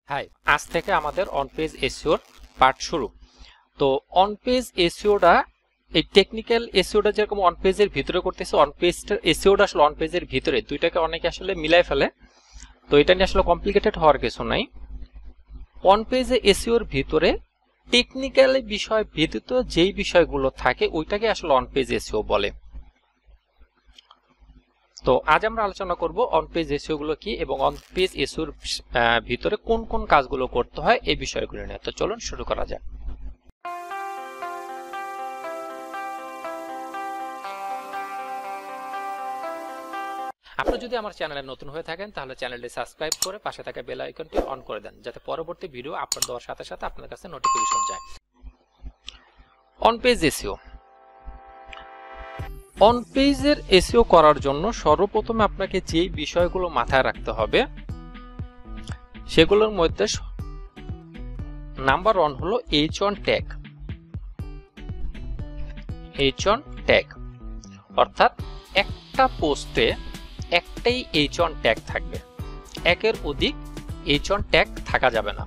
High, আজ থেকে আমাদের অন পেজ এসইওর পার্ট শুরু। তো অন পেজ এসইওটা এই টেকনিক্যাল এসইওটা যেরকম অন পেজের ভিতরে করতেছে, অন পেজটা এসইওটা আসলে অন পেজের ভিতরে, দুইটাকে অনেকে আসলে মিলাই ফেলে। তো এটা নিয়ে আসলে কমপ্লিকেটেড হওয়ার কিছু নাই। অন পেজে এসইওর ভিতরে টেকনিক্যাল বিষয় ব্যতীত যেই বিষয়গুলো থাকে ওইটাকে আসলে অন পেজ এসইও বলে। তো আজ আমরা আলোচনা করব অন পেজ এসইও গুলো কি এবং অন পেজ এসইওর ভিতরে কোন কোন কাজগুলো করতে হয় এই বিষয়গুলো নিয়ে। তো চলুন শুরু করা যাক। আপনি যদি আমার চ্যানেলে নতুন হয়ে থাকেন তাহলে চ্যানেলটি সাবস্ক্রাইব করে পাশে থাকা বেল আইকনটি অন করে দেন, যাতে পরবর্তী ভিডিও আপলোড দেওয়ার সাথে সাথে আপনার কাছে নোটিফিকেশন যায়। অন পেজ এসইও, অন পেজের এসইও করার জন্য সর্বপ্রথমে আপনাকে যে বিষয়গুলো মাথায় রাখতে হবে সেগুলোর মধ্যে নাম্বার 1 হলো H1 ট্যাগ। H1 ট্যাগ অর্থাৎ একটা পোস্টে একটাই H1 ট্যাগ থাকবে, একের অধিক H1 ট্যাগ থাকা যাবে না।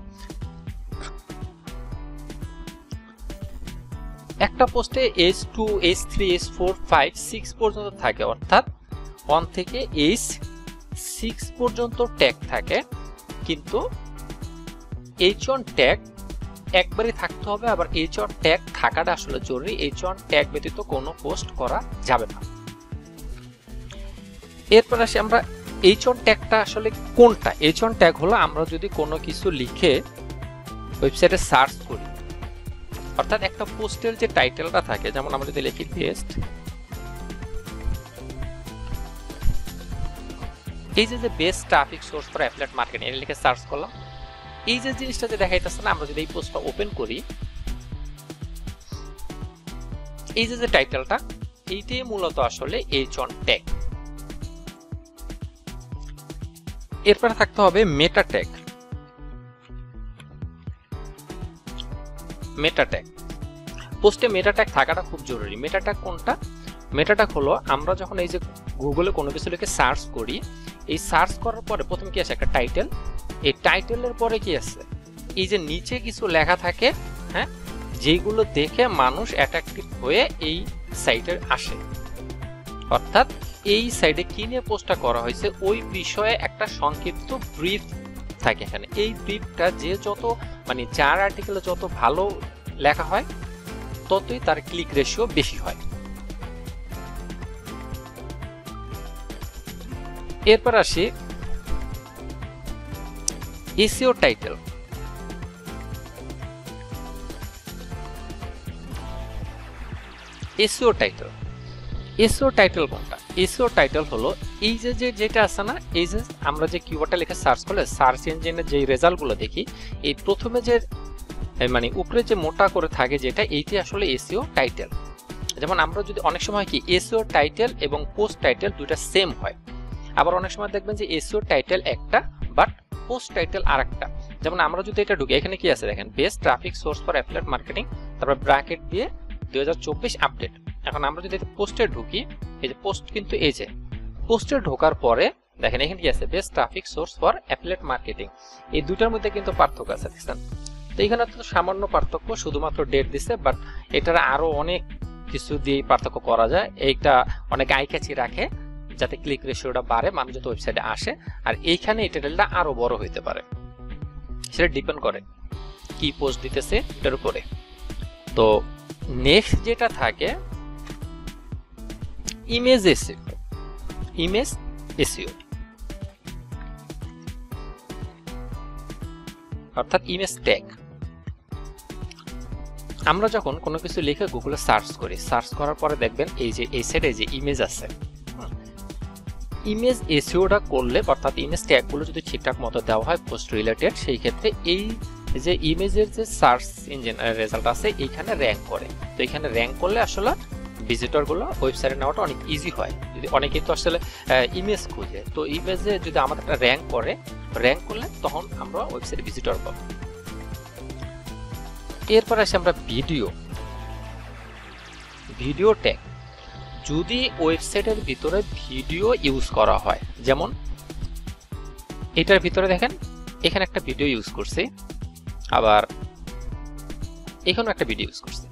একটা পোস্টে H2, H3, H4, 5, 6 পর্যন্ত থাকে, অর্থাৎ 1 থেকে H6 পর্যন্ত ট্যাগ থাকে, কিন্তু H1 ট্যাগ একবারই থাকতে হবে। আবার H1 ট্যাগ থাকাটা আসলে জরুরি। H1 ট্যাগ ব্যতীত কোনো পোস্ট করা যাবে না। এরপর আসি আমরা H1 ট্যাগটা আসলে কোনটা। H1 ট্যাগ হলো আমরা যদি কোনো কিছু লিখে ওয়েবসাইটে সার্চ করি, অর্থাৎ একটা পোস্টের যে টাইটেলটা থাকে, যেমন আমরা যদি লিখি পেস্ট, এই যে best traffic source for affiliate marketing এটা লিখে সার্চ করলাম, এই যে জিনিসটা যে দেখাইতেছে না, আমরা যদি এই পোস্টটা ওপেন করি, এই যে টাইটেলটা, এইটাই মূলত আসলে H1 ট্যাগ। এরপরে থাকতে হবে মেটা ট্যাগ। মেটা ট্যাগ পোস্টে মেটা ট্যাগ থাকাটা খুব জরুরি। মেটা ট্যাগ কোনটা? মেটা ট্যাগ হলো আমরা যখন এই যে গুগলে কোনো কিছু লিখে সার্চ করি, এই সার্চ করার পরে প্রথমে কি আসে? একটা টাইটেল। এই টাইটেলের পরে কি আছে? এই যে নিচে কিছু লেখা থাকে, হ্যাঁ, যেগুলো দেখে মানুষ অ্যাট্রাক্টিভ হয়ে এই সাইটে আসে। অর্থাৎ এই সাইটে কি নিয়ে পোস্টটা করা হয়েছে ওই বিষয়ে একটা সংক্ষিপ্ত ব্রিফ থাকে এখানে। এই ব্রিফটা যে যত যার আর্টিকেলে যত ভালো লেখা হয় ততই তার ক্লিক রেশিও বেশি হয়। এরপর আসি SEO title. SEO title, SEO title কোনটা? এসইও টাইটেল হলো এই যে যেটা আছে না, এই যে আমরা যে কিওয়ার্ডটা লিখে সার্চ করলে সার্চ ইঞ্জিনে যে রেজাল্টগুলো দেখি, এই প্রথমে যে উপরে যে মোটা করে থাকে যেটা, এইটি আসলে এসইও টাইটেল। যেমন আমরা যদি অনেক সময় কি এসইও টাইটেল এবং পোস্ট টাইটেল দুইটা সেম হয়, আবার অনেক সময় দেখবেন যে এসইও টাইটেল একটা বাট পোস্ট টাইটেল আরেকটা। যেমন আমরা যদি এটা ঢুকি, এখানে কি আছে দেখেন, best traffic source for affiliate marketing, তারপর ব্র্যাকেট দিয়ে 2024 আপডেট। এখন আমরা যদি পোস্টে ঢুকি, এই যে পোস্ট, কিন্তু এই যে পোস্টে ঢোকার পরে দেখেন এখানে কি আছে, best traffic source for affiliate marketing. এই দুটার মধ্যে কিন্তু পার্থক্য আছে, দেখছেন? তো এখানে তো সামান্য পার্থক্য, শুধুমাত্র ডেট দিছে, বাট এটার আরো অনেক কিছু দিয়ে পার্থক্য করা যায়। এইটা অনেক আই ক্যাচি রাখে যাতে ক্লিক রেশিওটা বাড়ে, মানুষ যত ওয়েবসাইটে আসে। আর এইখানে এই টাইটেলটা আরো বড় হইতে পারে, সেটা ডিপেন্ড করে কি পোস্ট দিতেছে এটার উপরে। তো নেক্সট যেটা থাকে ইমেজ এসইও। ইমেজ এসইও অর্থাৎ ইমেজ ট্যাগ। আমরা যখন কোনো কিছু লিখে গুগলে সার্চ করি, সার্চ করার পরে দেখবেন এই যে এই সাইডে যে ইমেজ আছে, ইমেজ এসইওটা করলে, অর্থাৎ ইমেজ ট্যাগগুলো যদি ঠিকঠাক মতো দেওয়া হয় পোস্ট রিলেটেড, সেই ক্ষেত্রে এই যে ইমেজের যে সার্চ ইঞ্জিন রেজাল্ট আছে এইখানে র্যাঙ্ক করে। তো এখানে র্যাঙ্ক করলে আসলে ভিজিটরগুলো ওয়েবসাইটে নেওয়াটা অনেক ইজি হয়। যদি অনেকেই তো আসলে ইমেজ খুঁজে, তো ইমেজে যদি আমাদের একটা র্যাঙ্ক করলে তখন আমরা ওয়েবসাইটে ভিজিটর পাবো। এরপর আসি আমরা ভিডিও ট্যাগ। যদি ওয়েবসাইটের ভিতরে ভিডিও ইউজ করা হয়, যেমন এটার ভিতরে দেখেন এখানে একটা ভিডিও ইউজ করছি, আবার এখানে একটা ভিডিও ইউজ করছি।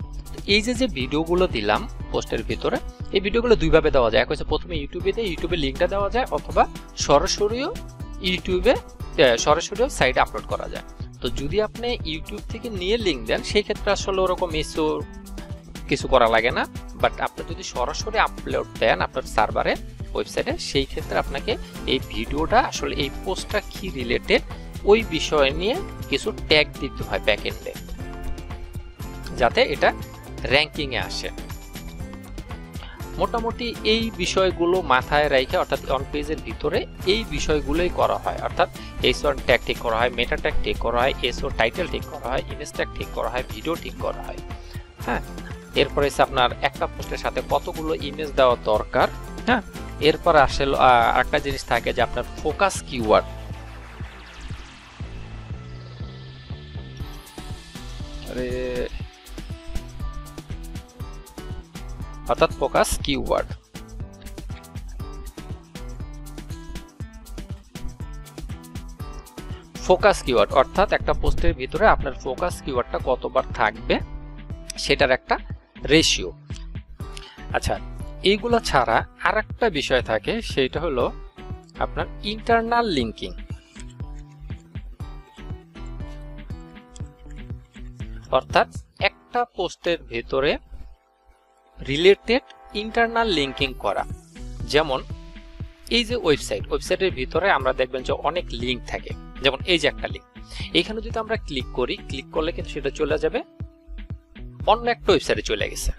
এই যে ভিডিওগুলো দিলাম পোস্টের ভিতরে, এই ভিডিওগুলো দুইভাবে দেওয়া যায়। এক হচ্ছে প্রথমে ইউটিউবে দিয়ে ইউটিউবে লিঙ্কটা দেওয়া যায়, অথবা সরাসরিও ইউটিউবে সরাসরিও সাইটে আপলোড করা যায়। তো যদি আপনি ইউটিউব থেকে নিয়ে লিঙ্ক দেন সেই ক্ষেত্রে আসলে ওরকম কিছু করা লাগে না, বাট আপনি যদি সরাসরি আপলোড দেন আপনার সার্ভারে ওয়েবসাইটে, সেই ক্ষেত্রে আপনাকে এই ভিডিওটা আসলে এই পোস্টটা কি রিলেটেড ওই বিষয় নিয়ে কিছু ট্যাগ দিতে হয় ব্যাকএন্ডে, যাতে এটা র্যাঙ্কিং এ আসে। মোটামুটি এই বিষয়গুলো মাথায় রেখে, অর্থাৎ অন পেজের ভিতরে এই বিষয়গুলোই করা হয়, অর্থাৎ S1 ট্যাগ ঠিক করা হয়, মেটা ট্যাগ ঠিক করা হয়, SEO টাইটেল ঠিক করা হয়, ইমেজ ট্যাগ ঠিক করা হয়, ভিডিও ঠিক করা হয়। হ্যাঁ, এরপরে আপনার একটা পোস্টের সাথে কতগুলো ইমেজ দেওয়া দরকার। হ্যাঁ, এরপর আসলে আরেকটা জিনিস থাকে যে আপনার ফোকাস কিওয়ার্ড। অর্থাৎ ফোকাস কিওয়ার্ড। ফোকাস কিওয়ার্ড অর্থাৎ একটা পোস্টের ভিতরে আপনার ফোকাস কিওয়ার্ডটা কতবার থাকবে সেটার একটা রেশিও। আচ্ছা, এইগুলো ছাড়া আরেকটা বিষয় থাকে, সেটা হলো আপনার ইন্টারনাল লিঙ্কিং। অর্থাৎ একটা পোস্টের ভিতরে রিলেটেড ইন্টারনাল লিঙ্কিং করা। যেমন এই যে ওয়েবসাইটের ভিতরে আমরা দেখবেন যে অনেক লিঙ্ক থাকে, যেমন এই যে একটা লিঙ্ক, এখানে যদি আমরা ক্লিক করি, ক্লিক করলে কিন্তু সেটা চলে যাবে অন্য একটা ওয়েবসাইটে চলে গেছে।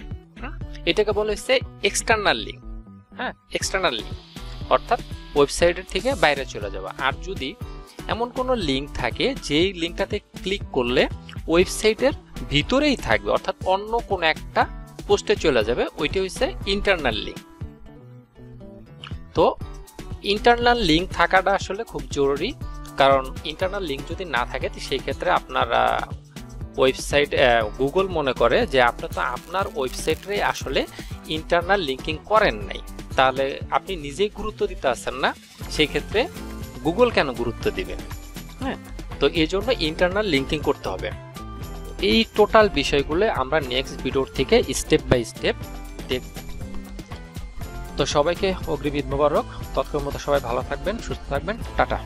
এটাকে বলা হচ্ছে এক্সটার্নাল লিঙ্ক। হ্যাঁ, এক্সটার্নাল লিঙ্ক অর্থাৎ ওয়েবসাইটের থেকে বাইরে চলে যাওয়া। আর যদি এমন কোনো লিঙ্ক থাকে যেই লিঙ্কটাতে ক্লিক করলে ওয়েবসাইটের ভিতরেই থাকবে, অর্থাৎ অন্য কোনো একটা পোস্টে চলে যাবে, ওইটা হচ্ছে ইন্টারনাল লিঙ্ক। তো ইন্টারনাল লিঙ্ক থাকাটা আসলে খুব জরুরি, কারণ ইন্টারনাল লিঙ্ক যদি না থাকে সেই ক্ষেত্রে আপনার ওয়েবসাইট গুগল মনে করে যে আপনি তো আপনার ওয়েবসাইটে আসলে ইন্টারনাল লিঙ্কিং করেন নাই, তাহলে আপনি নিজেই গুরুত্ব দিতে আসেন না, সেই ক্ষেত্রে গুগল কেন গুরুত্ব দিবে? হ্যাঁ, তো এই জন্য ইন্টারনাল লিঙ্কিং করতে হবে। এই টোটাল বিষয়গুলো আমরা নেক্সট ভিডিওর থেকে স্টেপ বাই স্টেপ দেখব। তো সবাইকে অগ্রিম ঈদ মোবারক। ততক্ষণ মতো সবাই ভালো থাকবেন, সুস্থ থাকবেন, টাটা।